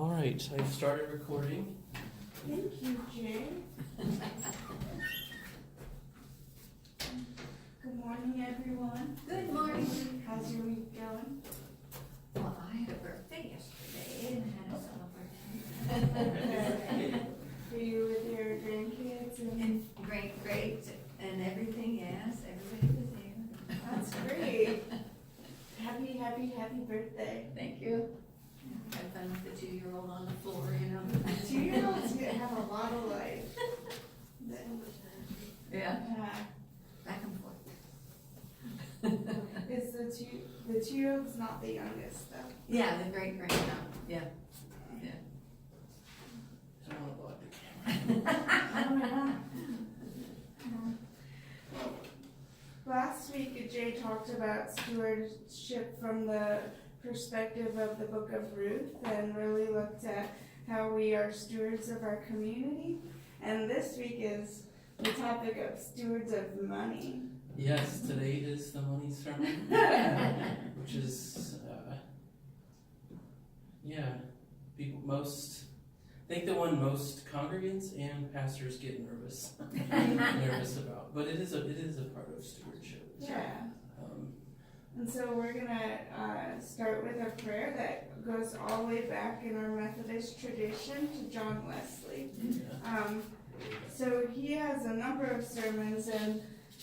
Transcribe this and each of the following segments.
All right, I've started recording. Thank you, Jay. Good morning, everyone. Good morning. How's your week going? Well, I had a birthday yesterday and had a celebration. Were you with your grandkids? And great, and everything, yes, everybody was there. That's great. Happy birthday. Thank you. Had fun with the 2-year-old on the floor, you know. 2-year-olds have a lot of life. Yeah, Yeah. back and forth. Is the 2-year-old's not the youngest though? Yeah, the great now, yeah. I don't want to block the camera. Oh, yeah. Last week, Jay talked about stewardship from the perspective of the book of Ruth and really looked at how we are stewards of our community. And this week is the topic of stewards of money. Yes, today is the money sermon, which is, I think the one most congregants and pastors get nervous about. But it is a part of stewardship. Yeah. And so we're gonna start with a prayer that goes all the way back in our Methodist tradition to John Wesley. Yeah. So he has a number of sermons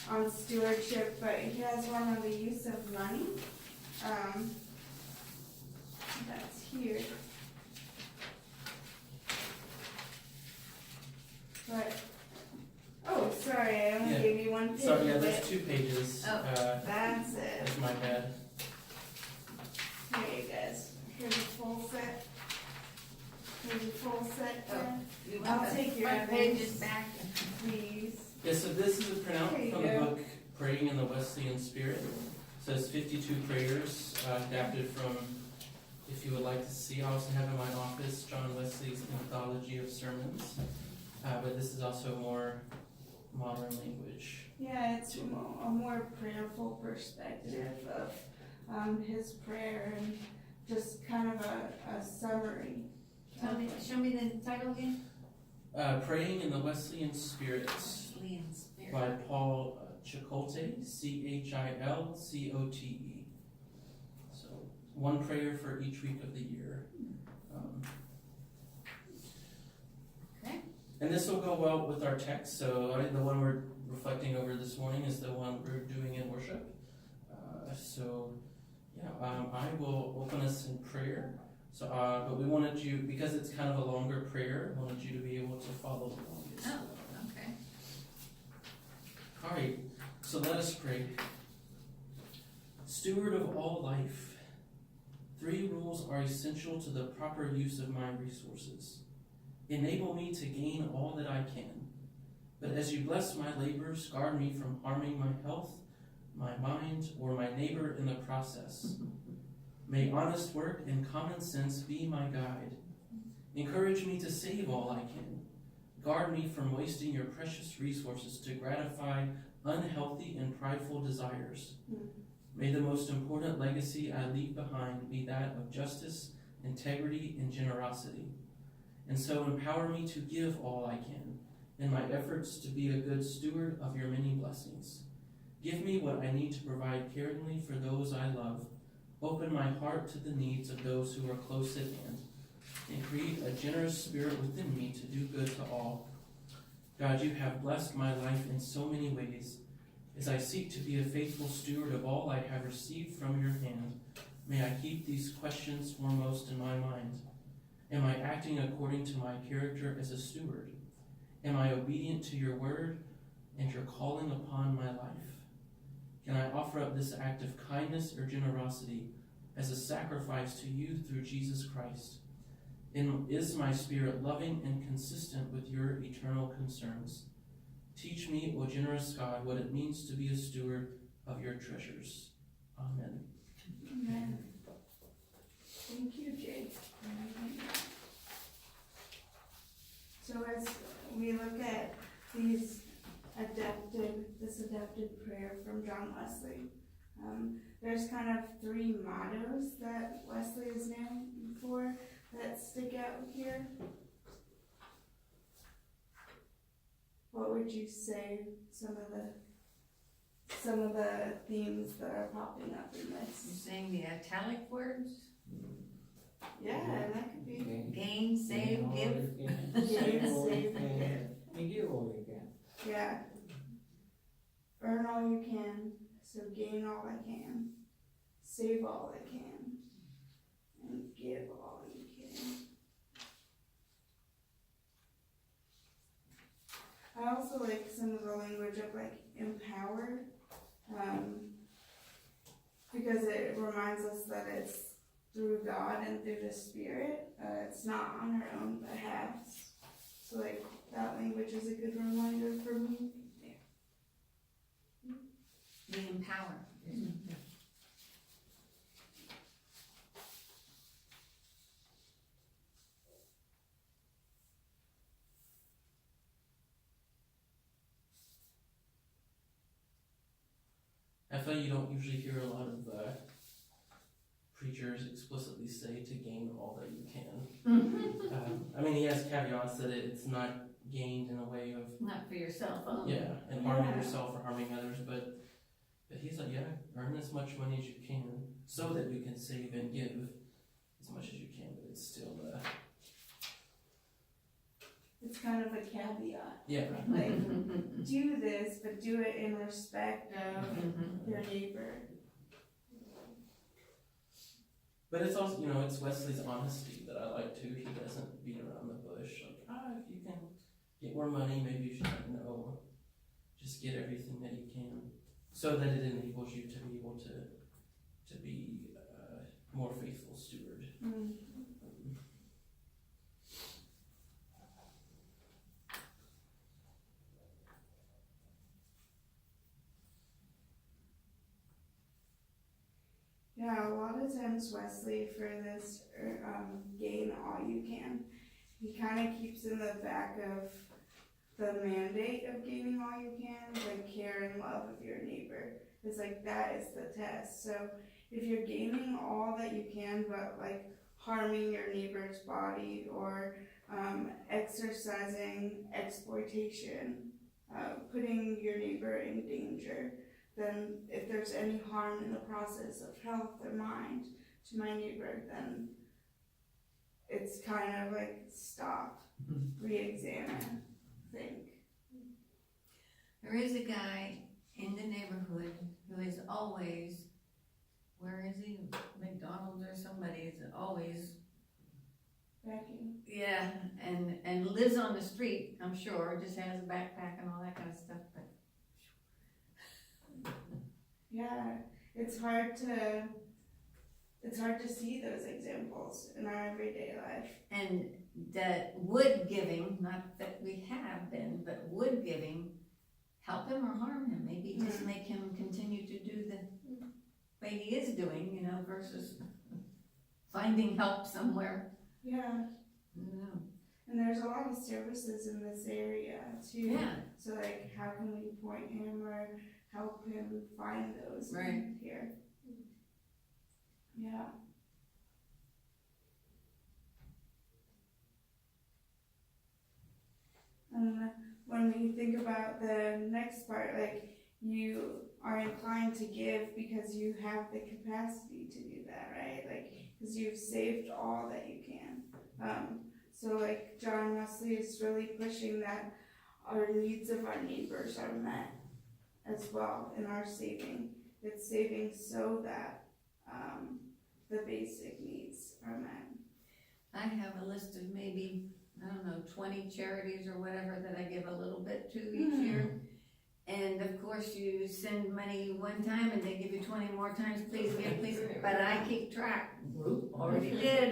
on stewardship, but he has one on the use of money. That's here. But, oh, sorry, I only gave you one page. Sorry, yeah, there's 2 pages. Oh. That's it. That's my bad. Here you guys. Here's a full set. Here's a full set. Oh, you I'll want the take your front evidence. pages back. Please. Yeah, so this is a printout There you from go. the book Praying in the Wesleyan Spirit. It says 52 prayers adapted from, if you would like to see, I also have in my office John Wesley's Anthology of Sermons. But this is also more modern language. Yeah, it's from a more prayerful perspective of his prayer and just kind of a summary. Show me the title again. Praying in the Wesleyan Spirit Wesleyan Spirit. by Paul Chilcote, Chilcote. So one prayer for each week of the year. Okay. And this will go well with our text. So the one we're reflecting over this morning is the one we're doing in worship. I will open us in prayer. So, but we wanted you, because it's kind of a longer prayer, wanted you to be able to follow along as well. Oh, okay. All right, so let us pray. Steward of all life, 3 rules are essential to the proper use of my resources. Enable me to gain all that I can. But as you bless my labors, guard me from harming my health, my mind, or my neighbor in the process. May honest work and common sense be my guide. Encourage me to save all I can. Guard me from wasting your precious resources to gratify unhealthy and prideful desires. May the most important legacy I leave behind be that of justice, integrity, and generosity. And so empower me to give all I can in my efforts to be a good steward of your many blessings. Give me what I need to provide caringly for those I love. Open my heart to the needs of those who are close at hand, and create a generous spirit within me to do good to all. God, you have blessed my life in so many ways. As I seek to be a faithful steward of all I have received from your hand, may I keep these questions foremost in my mind. Am I acting according to my character as a steward? Am I obedient to your word and your calling upon my life? Can I offer up this act of kindness or generosity as a sacrifice to you through Jesus Christ? Is my spirit loving and consistent with your eternal concerns? Teach me, O generous God, what it means to be a steward of your treasures. Amen. Amen. Thank you, Jay. So as we look at this adapted prayer from John Wesley, there's kind of 3 mottos that Wesley is known for that stick out here, what would you say some of the themes that are popping up in You're this? saying the italic words? Yeah, that could be. Gain, save, give? Gain, save, and give. And give all you can. Yeah. Earn all you can, so gain all I can, save all I can, and give all you can. I also like some of the language of like empower, because it reminds us that it's through God and through the Spirit. It's not on our own behalf. So like that language is a good reminder for me. The empower. I feel you don't usually hear a lot of preachers explicitly say to gain all that you can. I mean, he has caveats that it's not gained in a way of Not for yourself, and harming Yeah. yourself or harming others, but he's like, earn as much money as you can so that you can save and give as much as you can, but it's still It's kind of a caveat. yeah. Like, do this, but do it in respect of your neighbor. But it's also, it's Wesley's honesty that I like too. He doesn't beat around the bush. Like, if you can get more money, maybe you should. No, just get everything that you can, so that it enables you to be able to be a more faithful steward. Mm. Yeah, a lot of times Wesley for this gain all you can, he kind of keeps in the back of the mandate of gaining all you can, like care and love of your neighbor. It's like that is the test. So if you're gaining all that you can, but like harming your neighbor's body or exercising exploitation, putting your neighbor in danger, then if there's any harm in the process of health or mind to my neighbor, then it's kind of like stop, re-examine, think. There is a guy in the neighborhood who is always, where is he? McDonald's or somebody is always, Becky. yeah, and lives on the street, I'm sure, just has a backpack and all that kind of stuff, but Yeah, it's hard to see those examples in our everyday life. and that would giving, not that we have been, but would giving, help him or harm him, maybe just make him continue to do the way he is doing, versus finding help somewhere. Yeah, No. and there's a lot of services in this area too. Yeah, So like, how can we point him or help him find those Right. here? Yeah. And when we think about the next part, like you are inclined to give because you have the capacity to do that, right? Like, because you've saved all that you can. So like John Wesley is really pushing that our needs of our neighbors are met as well in our saving. It's saving so that the basic needs are met. I have a list of maybe, 20 charities or whatever that I give a little bit to each year. And of course you send money one time and they give you 20 more times, please give, please, but I keep track. Whoop, already did.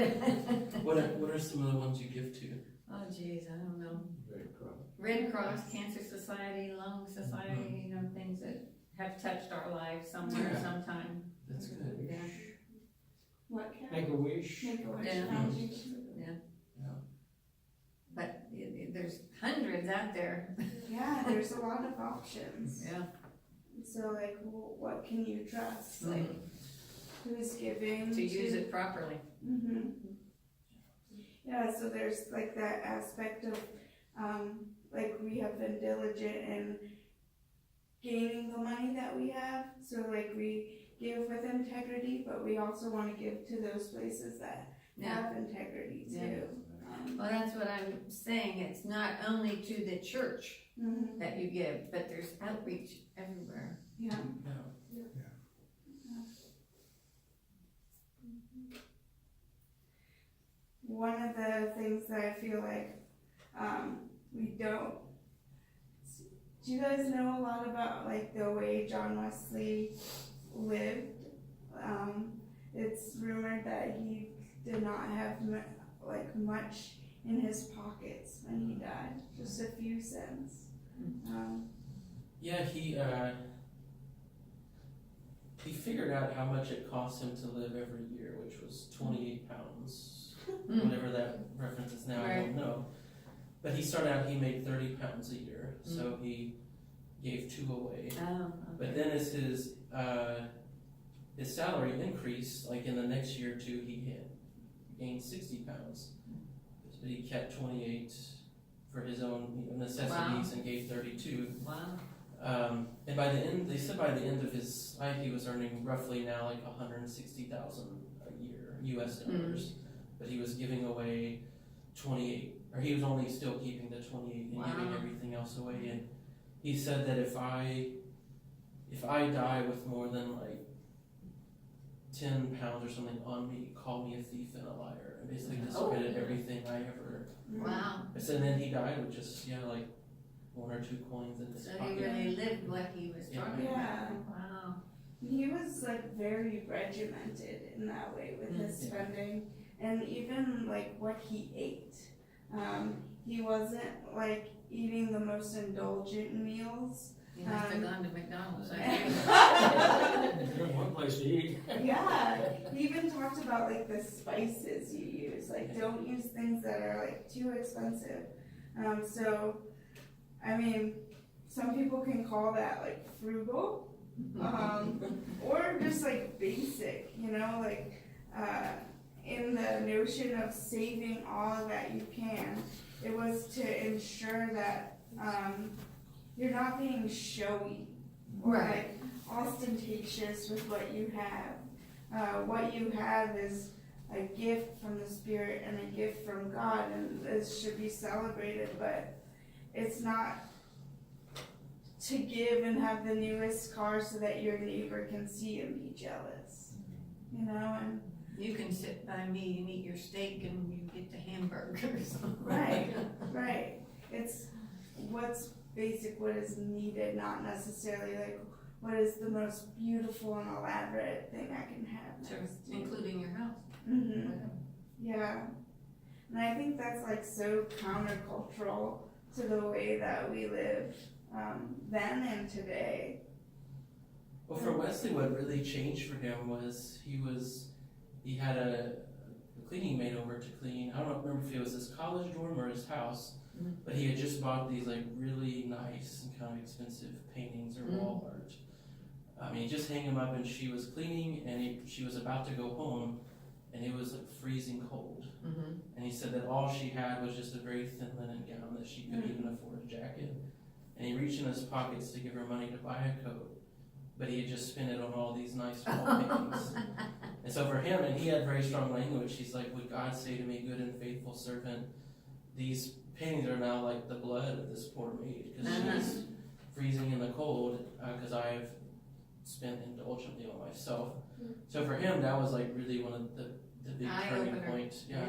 What are some of the ones you give to? Oh geez, I don't know. Very cross. Red Cross, Cancer Society, Lung Society, things that have touched our lives somewhere, Yeah. sometime. That's good. Yeah. What can Make a wish. Make a wish Yeah. foundation. But there's hundreds out there. Yeah, there's a lot of options. Yeah. So like, what can you trust? Like, who's giving To use it properly. Mm-hmm. Yeah, Yeah, so there's like that aspect of, like we have been diligent in gaining the money that we have. So like we give with integrity, but we also want to give to those places that have integrity too. Yeah. Well, that's what I'm saying. It's not only to the church that you give, but there's outreach everywhere. Yeah. One of the things that I feel like we don't. Do you guys know a lot about like the way John Wesley lived? It's rumored that he did not have like much in his pockets when he died, just a few cents. Yeah, he figured out how much it cost him to live every year, which was 28 pounds, whatever that reference is now, I don't know. But he started out, he made 30 pounds a year, so he gave 2 away. Oh, okay. But then as his salary increased, like in the next year or two, he had gained 60 pounds. But he kept 28 for his own necessities and gave 32. Wow. And by the end, they said by the end of his life, he was earning roughly now like 160,000 a year, US dollars. But he was giving away 28, or he was only still keeping the 28 and giving everything else away. And he said that if I die with more than like 10 pounds or something on me, call me a thief and a liar, and basically discredit everything I ever. Wow. So then he died with just like 1 or 2 coins in his So pocket. he really lived what he was talking Yeah. about. Wow. He was like very regimented in that way with his spending, and even like what he ate. He wasn't like eating the most indulgent meals. He must have gone to McDonald's. There's one place to eat. Yeah, he even talked about like the spices you use. Like, don't use things that are like too expensive. So, I mean, some people can call that like frugal, or just like basic. You know, like in the notion of saving all that you can, it was to ensure that you're not being showy or like ostentatious with what you have. What you have is a gift from the Spirit and a gift from God, and this should be celebrated, but it's not to give and have the newest car so that your neighbor can see and be jealous. You know, and You can sit by me and eat your steak and you get the hamburgers. right. It's what's basic, what is needed, not necessarily like what is the most beautiful and elaborate thing I can have. Sure, including your house. Yeah. And I think that's like so countercultural to the way that we lived then and today. Well, for Wesley, what really changed for him was he had a cleaning maid over to clean. I don't remember if it was his college dorm or his house, but he had just bought these like really nice and kind of expensive paintings or wall art. He just hung them up, and she was cleaning, and she was about to go home, and it was like freezing cold. And he said that all she had was just a very thin linen gown that she couldn't even afford a jacket. And he reached in his pockets to give her money to buy a coat, but he had just spent it on all these nice wall paintings. And so for him, and he had very strong language, he's like, would God say to me, good and faithful servant, these paintings are now like the blood of this poor maid, because she's freezing in the cold, because I've spent indulgently on myself. So for him, that was like really one of the big turning points. Yeah.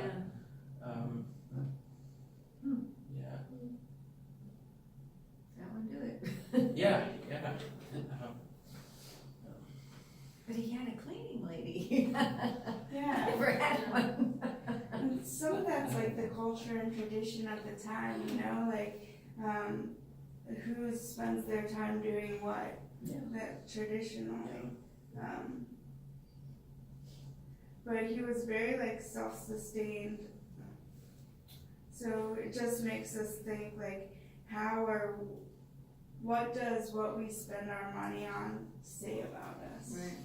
That would do it. Yeah. But he had a cleaning lady. Yeah. Never had one. And some of that's like the culture and tradition of the time, you know, like who spends their time doing what, that traditionally. But he was very like self-sustained, so it just makes us think like what does what we spend our money on say about us? Right.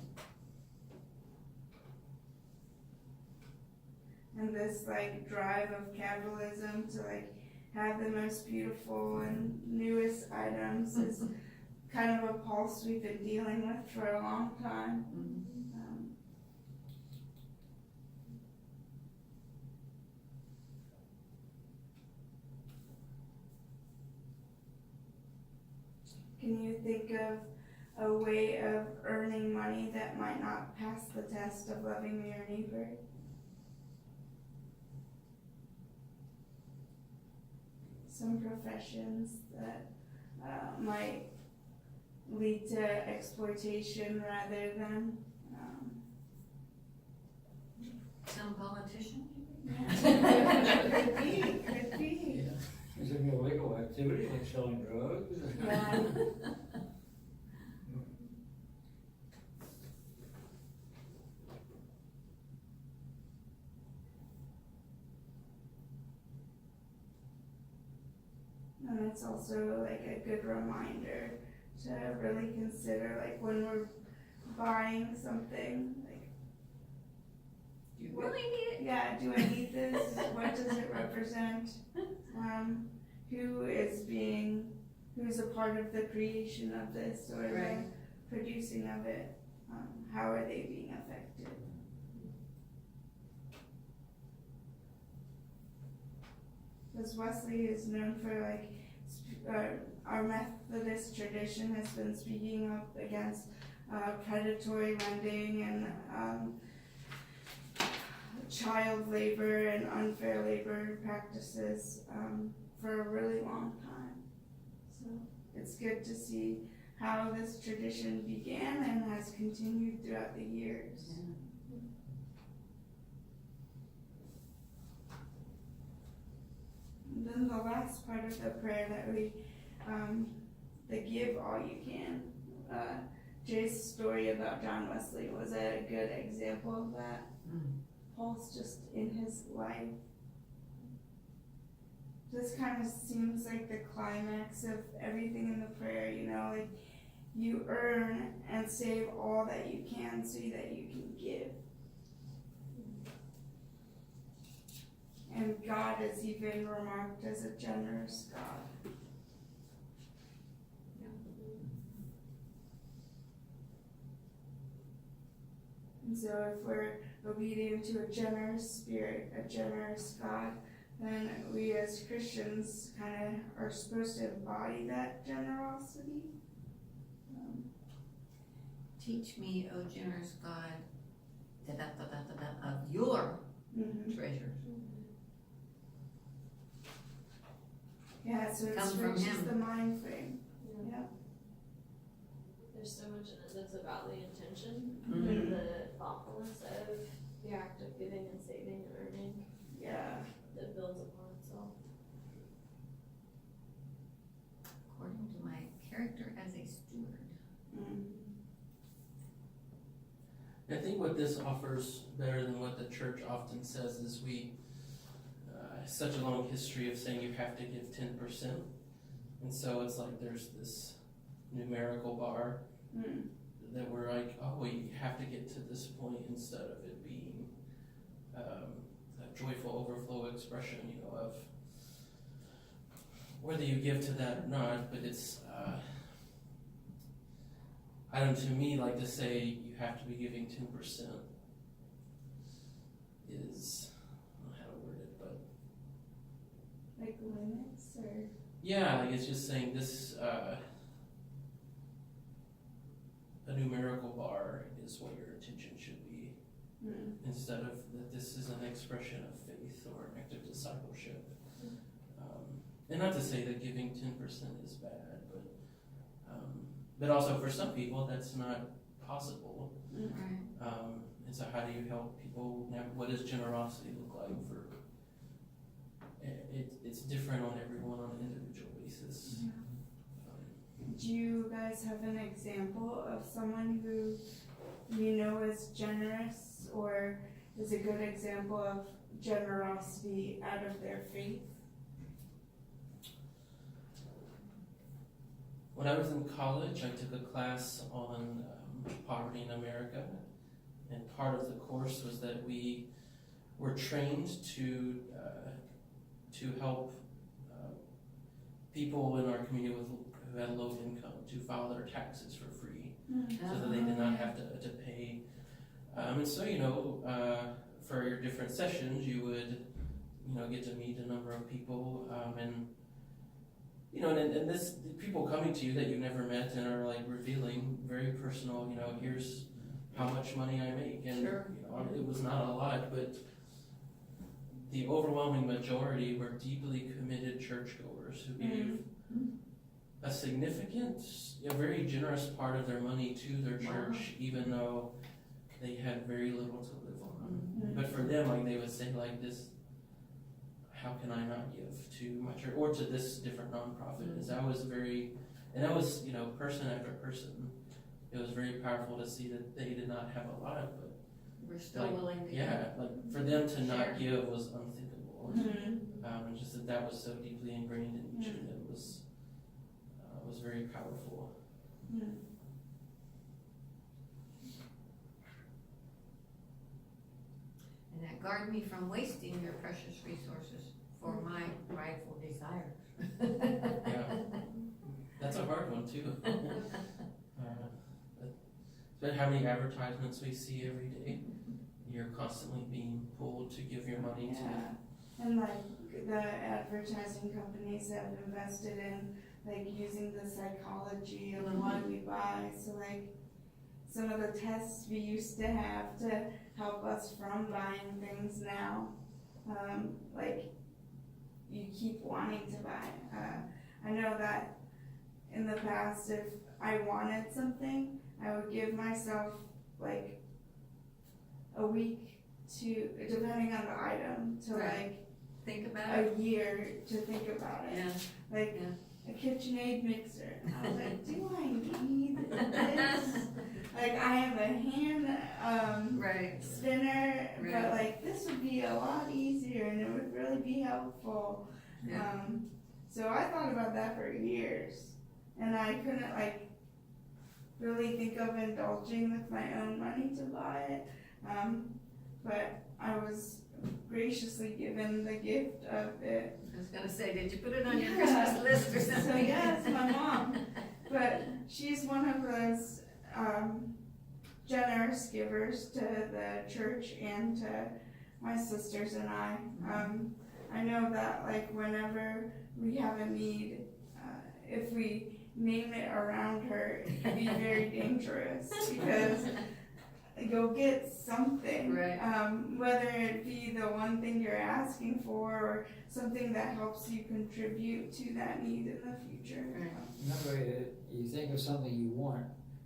and this like drive of capitalism to like have the most beautiful and newest items is kind of a pulse we've been dealing with for a long time. Can you think of a way of earning money that might not pass the test of loving your neighbor? Some professions that might lead to exploitation rather than Some politician? could be. Is it an illegal activity like selling drugs? Yeah. And it's also like a good reminder to really consider, like when we're buying something, like, Do you really need it? yeah, do I need this? What does it represent? Who's a part of the creation of this or Right. the producing of it? How are they being affected? Because Wesley is known for like, our Methodist tradition has been speaking up against predatory lending and child labor and unfair labor practices for a really long time. So it's good to see how this tradition began and has continued throughout the years. And then the last part of the prayer that we, the give all you can. Jay's story about John Wesley was a good example of that. Paul's just in his life. This kind of seems like the climax of everything in the prayer, you know, like you earn and save all that you can so that you can give. And God is even remarked as a generous God. And so if we're obedient to a generous spirit, a generous God, then we as Christians kind of are supposed to embody that generosity. Teach me, O generous God, of your treasures. Yeah, so it Come from switches him. the mind frame. Yeah. Yeah. There's so much in it that's about the intention Mhm. and the thoughtfulness of the act of giving and saving and earning Yeah. that builds upon itself. According to my character as a steward. I think what this offers better than what the church often says is we such a long history of saying you have to give 10%, and so it's like there's this numerical bar that we're like, oh, we have to get to this point instead of it being a joyful overflow expression, you know, of whether you give to that or not. But it's I don't, to me, like to say you have to be giving 10% is, I don't know how to word it, but Like limits or? yeah, like it's just saying this, a numerical bar is what your intention should be, instead of that this is an expression of faith or an act of discipleship. And not to say that giving 10% is bad, but also for some people that's not possible. Right. And so how do you help people, what does generosity look like for, it's different on everyone on an individual basis. Do you guys have an example of someone who you know is generous or is a good example of generosity out of their faith? When I was in college, I took a class on poverty in America, and part of the course was that we we're trained to help people in our community who had low income to file their taxes for free, so that they did not have to pay. And so, for your different sessions, you would, get to meet a number of people, and this people coming to you that you've never met and are like revealing very personal, here's how much money I make, and Sure. It was not a lot, but the overwhelming majority were deeply committed churchgoers who gave a significant, very generous part of their money to their church, even though they had very little to live on. But for them, like they would say, like this, how can I not give to my church or to this different nonprofit? Is that was very, and that was person after person. It was very powerful to see that they did not have a lot, but We're still willing to. like for them to not Share. give was unthinkable. And just that was so deeply ingrained in each of them was very powerful. And that guard me from wasting your precious resources for my prideful desires. That's a hard one too. But how many advertisements we see every day? You're constantly being pulled to give your money to. And like the advertising companies have invested in like using the psychology of why we buy. So like some of the tests we used to have to help us from buying things now, like you keep wanting to buy. I know that in the past, if I wanted something, I would give myself like a week to, depending on the item, to like think about it. a year to think about it. Yeah. Like a KitchenAid mixer. I was like, do I need this? Like I have a hand spinner, but like this would be a lot easier and it would really be helpful. So I thought about that for years, and I couldn't like really think of indulging with my own money to buy it. But I was graciously given the gift of it. I was gonna say, did you put it on your Christmas list or something? So yes, my mom. But she's one of those generous givers to the church and to my sisters and I. I know that like whenever we have a need, if we name it around her, it can be very dangerous because you'll get something, whether it be the one thing you're asking for or something that helps you contribute to that need in the future. Another way, you think of something you want,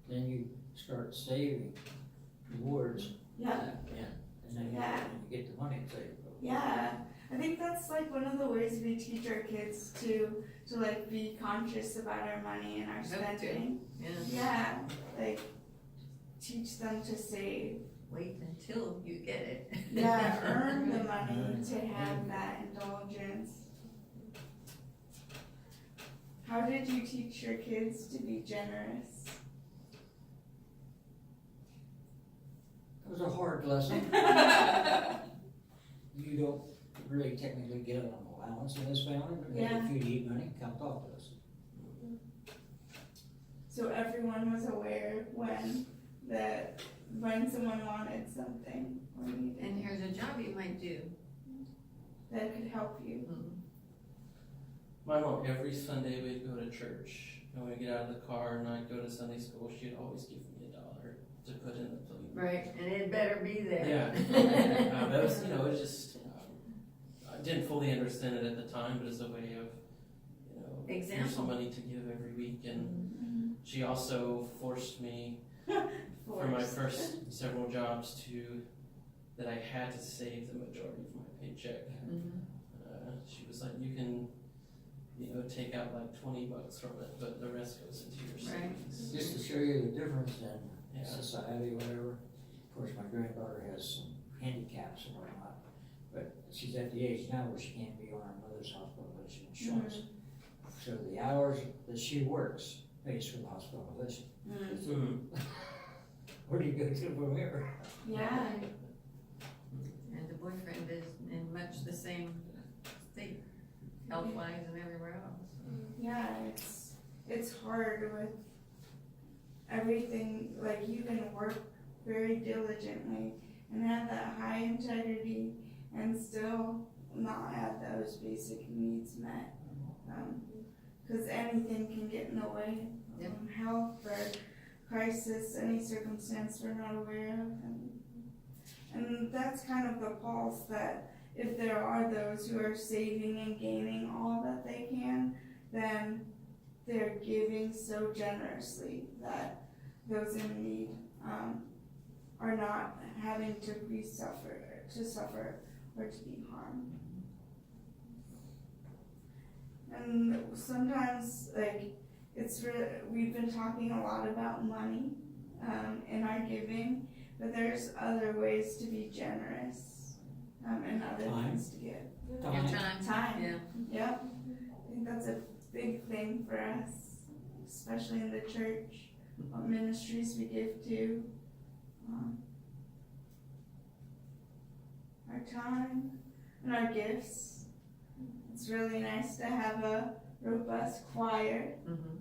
then you start saving towards that, and then you get the money to save. Yeah, I think that's like one of the ways we teach our kids to like be conscious about our money and our spending. Yeah, like teach them to save. Wait until you get it. Yeah, earn the money to have that indulgence. How did you teach your kids to be generous? It was a hard lesson. You don't really technically get an allowance in this family, but if you need money, come talk to us. So everyone was aware when someone wanted something or needed And here's a job you might do. that could help you. My mom, every Sunday we'd go to church, and we'd get out of the car and I'd go to Sunday school, she'd always give me $1 to put in the plate. Right, and it better be there. Yeah. That was, it was just, I didn't fully understand it at the time, but it's a way of, here's some money to give every week. And she also forced me, for my first several jobs, that I had to save the majority of my paycheck. She was like, you can, take out like $20 from it, but the rest goes into your savings. Just to show you the difference in society, whatever. Of course, my granddaughter has some handicaps and whatnot, but she's at the age now where she can't be on her mother's hospitalization insurance. So the hours that she works pays for the hospitalization. Where do you go to from here? Yeah. And the boyfriend is in much the same state, health-wise and everywhere else. Yeah, it's hard with everything, like you can work very diligently and have that high integrity and still not have those basic needs met. Cause anything can get in the way, Yep. Health or crisis, any circumstance we're not aware of, and that's kind of the pulse that if there are those who are saving and gaining all that they can, then they're giving so generously that those in need are not having to suffer or to be harmed. And sometimes, like, we've been talking a lot about money in our giving, but there's other ways to be generous and other Time. things to give. Your time. Time. Yeah. Yep, I think that's a big thing for us, especially in the church, what ministries we give to. Our time and our gifts. It's really nice to have a robust choir. Mm-hmm.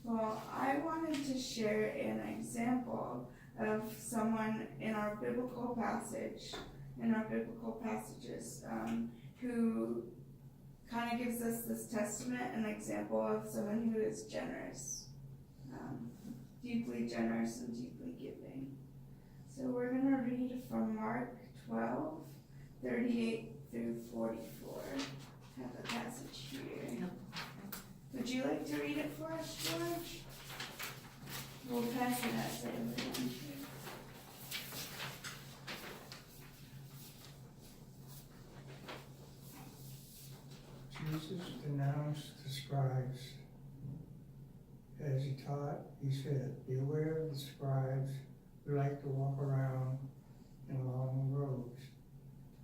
Well, I wanted to share an example of someone in our biblical passages, who kind of gives us this testament, an example of someone who is generous, deeply generous and deeply giving. So we're going to read from Mark 12:38 through 44. I have the passage here. Yep. Would you like to read it for us, George? We'll pass it out to everyone. Jesus denounced the scribes. As he taught, he said, "Beware of the scribes who like to walk around in long robes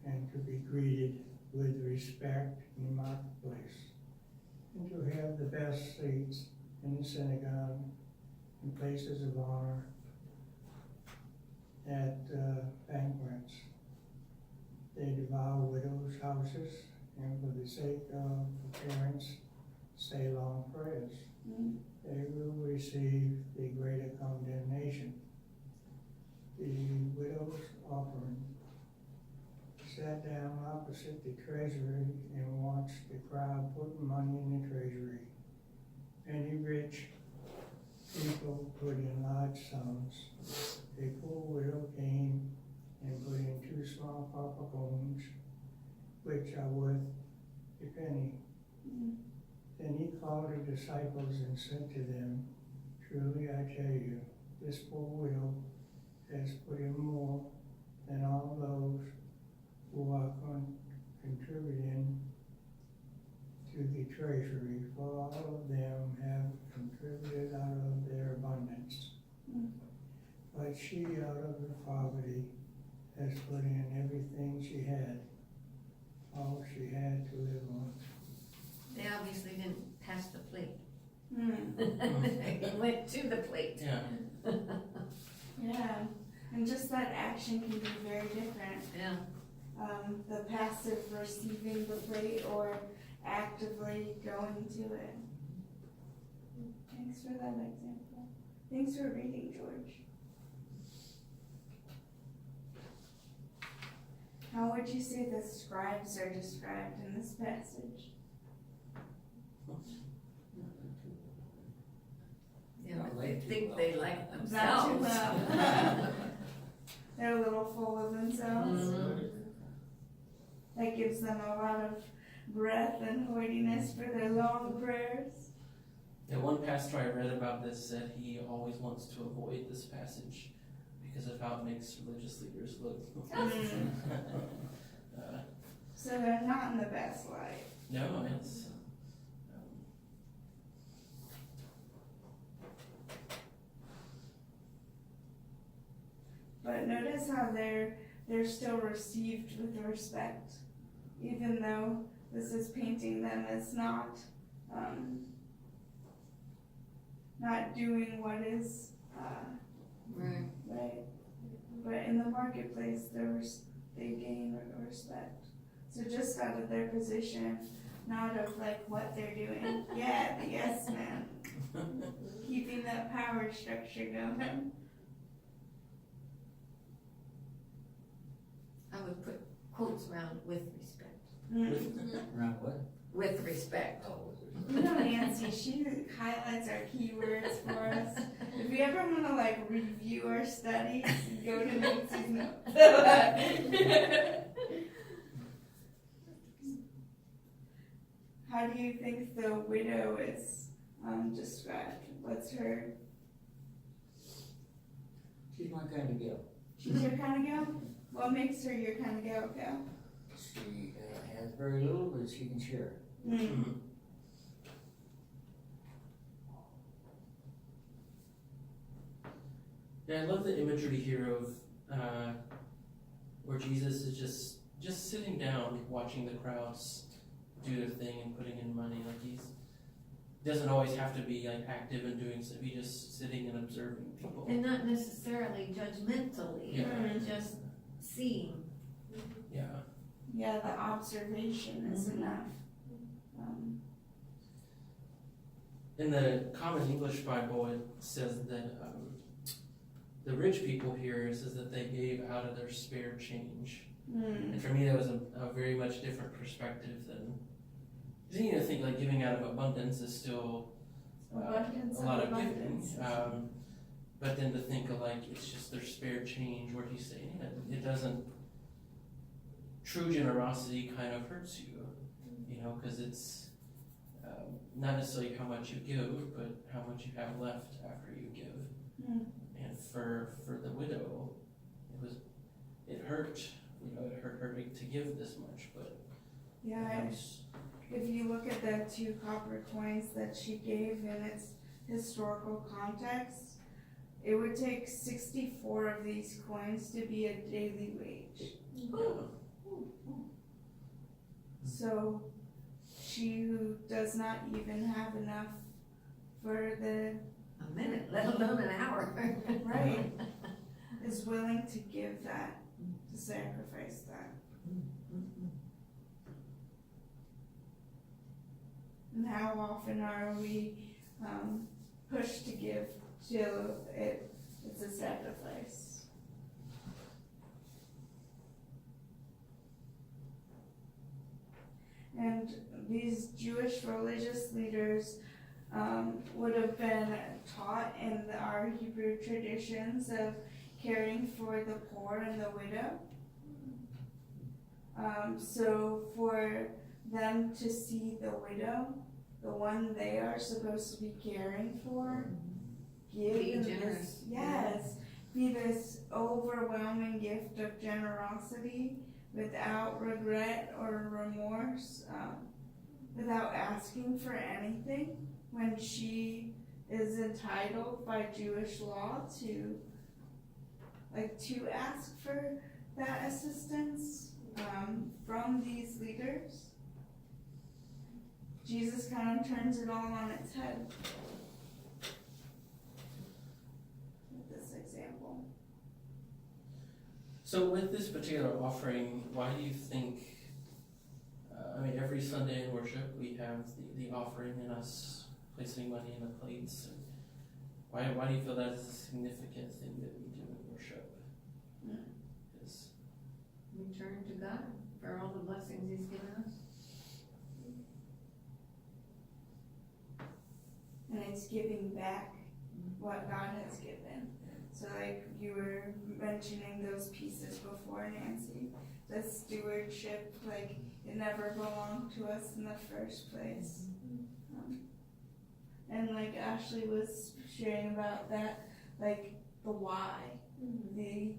and to be greeted with respect in the marketplace, and to have the best seats in the synagogue and places of honor at banquets. They devour widows' houses and for the sake of appearance say long prayers. They will receive the greater condemnation." The widow's offering sat down opposite the treasury and watched the crowd putting money in the treasury. Many rich people put in large sums. A poor widow came and put in 2 small copper coins, which are worth a penny. Then he called the disciples and said to them, "Truly I tell you, this poor widow has put in more than all those who are contributing to the treasury, for all of them have contributed out of their abundance. But she, out of her poverty, has put in everything she had, all she had to live on." They obviously didn't pass the plate. Mm. They went to the plate. Yeah. Yeah, and just that action can be very different. Yeah. The passive receiving the plate or actively going to it. Thanks for that example. Thanks for reading, George. How would you say the scribes are described in this passage? Yeah, Not but they like think too they well. like Not too themselves. well. They're a little full of themselves. Mhm. That gives them a lot of breath and hoidiness for their long prayers. Yeah, one pastor I read about this said he always wants to avoid this passage because of how it makes religious leaders look. So they're not in the best light. No, it's But notice how they're still received with respect, even though this is painting them as not doing what is Right. Right. But in the marketplace, they gain respect. So just out of their position, not of like what they're doing. Yeah, the yes man. Keeping that power structure going. I would put quotes around with respect. Around what? With respect. Oh, You know Nancy, she highlights our keywords for us. If you ever want to like review our studies, go to Nancy's notes. How do you think the widow is described? What's her? she's my kind of gal. She's your kind of gal? What makes her your kind of gal? She has very little, but she can share. Mm. Yeah, I love the imagery here of where Jesus is just sitting down, watching the crowds do their thing and putting in money. Like he doesn't always have to be like active and doing stuff. He's just sitting and observing people. And not necessarily judgmentally, Yeah. just seeing. Yeah. Yeah, the observation is enough. In the Common English Bible, it says that the rich people here, it says that they gave out of their spare change. And for me, that was a very much different perspective than. Because you think like giving out of abundance is still Abundance a lot of abundance. giving. But then to think of like it's just their spare change, where he's saying it doesn't. True generosity kind of hurts you, because it's not necessarily how much you give, but how much you have left after you give. And for the widow, it hurt. It hurt her to give this much, but Yeah, if you look at the 2 copper coins that she gave in its historical context, it would take 64 of these coins to be a daily wage. So she who does not even have enough for A minute, let alone an hour. right is willing to give that, to sacrifice that. And how often are we pushed to give till it's a sacrifice? And these Jewish religious leaders would have been taught in our Hebrew traditions of caring for the poor and the widow. So for them to see the widow, the one they are supposed to be caring for, give Be them generous. this, yes, be this overwhelming gift of generosity without regret or remorse, without asking for anything, when she is entitled by Jewish law to ask for that assistance from these leaders. Jesus kind of turns it all on its head with this example. So with this particular offering, why do you think, every Sunday in worship we have the offering and us placing money in the plates. And why do you feel that is a significant thing that we do in worship? Is Return to God for all the blessings He's given us. And it's giving back what God has given. So like you were mentioning those pieces before, Nancy, the stewardship, like it never belonged to us in the first place. And like Ashley was sharing about that, like the why, the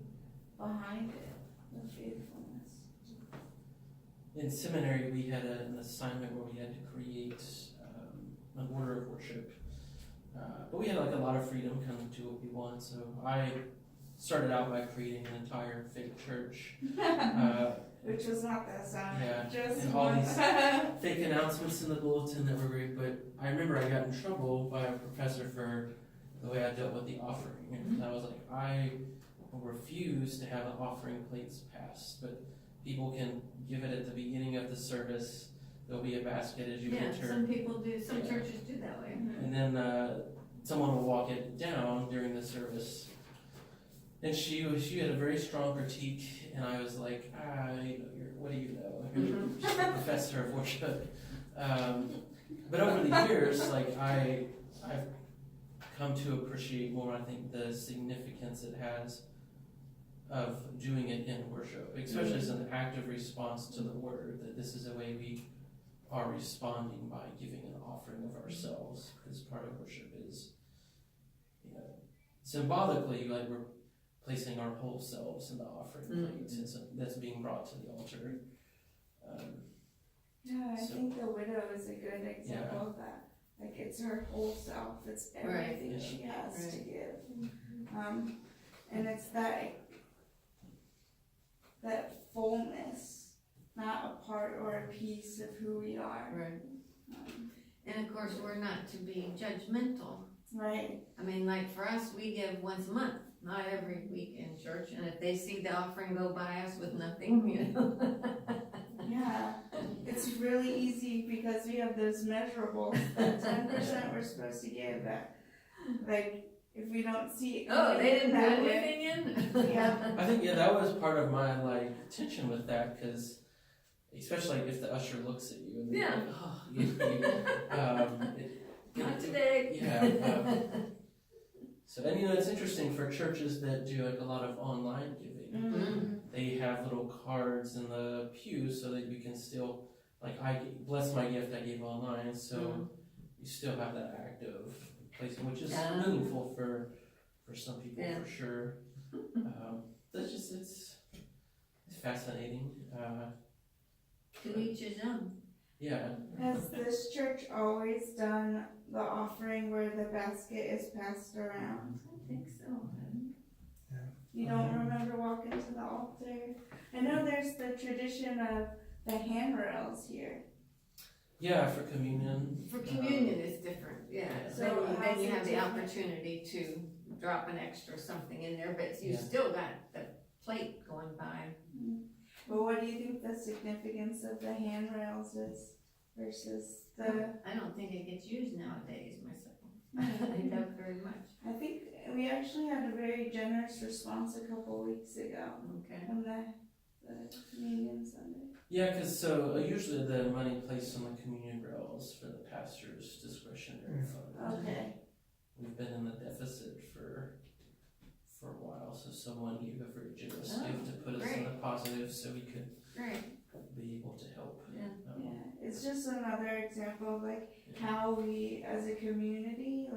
behind it, the faithfulness. in seminary we had an assignment where we had to create an order of worship. But we had like a lot of freedom, kind of do what we want. So I started out by creating an entire fake church. Which was not the assignment, Yeah, just and all one. these fake announcements in the bulletin that were great. But I remember I got in trouble by a professor for the way I dealt with the offering. And I was like, I refuse to have the offering plates passed, but people can give it at the beginning of the service. There'll be a basket as you Yeah, enter. some people do, some Yeah. churches do that way. And then someone will walk it down during the service. And she had a very strong critique, and I was like, what do you know? You're just a professor of worship. But over the years, like I've come to appreciate more, I think, the significance it has of doing it in worship, especially as an active response to the word, that this is a way we are responding by giving an offering of ourselves, because part of worship is, symbolically, like we're placing our whole selves in the offering plate, and so that's being brought to the altar. I think the widow is a good example of that. Like, it's her whole self, it's everything Right. she has to Right. give. And it's that fullness, not a part or a piece of who we are. Right. And of course, we're not to be judgmental. Right. I mean, like for us, we give once a month, not every week in church, and if they see the offering go by us with nothing, Yeah. It's really easy because we have those measurables, that 10% we're supposed to give, that, like, if we don't see it. Oh, they didn't that put way- anything in? Yeah. I think, that was part of my, tension with that, because especially if the usher looks at you and they're Yeah. like, Not today. Yeah. So, and it's interesting for churches that do like a lot of online giving. Mm-hmm. They have little cards in the pew so that you can still, bless my gift I gave online, so you still have that act of placing, which is meaningful for some people, for sure. That's just, it's fascinating. To each his own. Yeah. Has this church always done the offering where the basket is passed around? I think so. You don't remember walking to the altar? I know there's the tradition of the handrails here. Yeah, for communion. For communion, it's different, yeah. So Then you how's have it the different? opportunity to drop an extra something in there, but you Yeah. still got the plate going by. But what do you think the significance of the handrails is versus the? I don't think it gets used nowadays myself. I doubt very much. I think we actually had a very generous response a couple weeks ago Okay. from the Communion Sunday. Yeah, because usually the money placed on the communion rails for the pastor's discretionary fund. Okay. We've been in the deficit for a while, so someone gave a very generous Oh, gift to put us in the positive so we could Great. be able to help. Yeah. Yeah, it's just another example of how we as a community,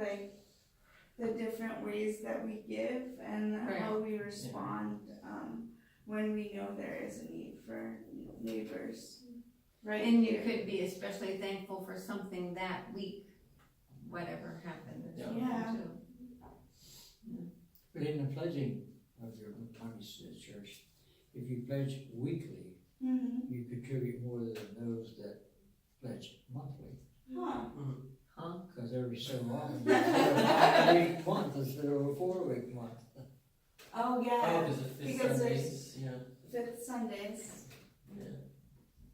the different ways that we give and how we respond when we know there is a need for neighbors. Right. And you could be especially thankful for something that week, whatever happened or something Yeah. too. But in the pledging of your monies to the church, if you pledge weekly, Mm-hmm. you contribute more than those that pledge monthly. Huh. Because every so often, you have a 5-week month instead of a 4-week month. Oh Oh, yeah. because it fits Because Sundays, yeah. Fifth Sundays.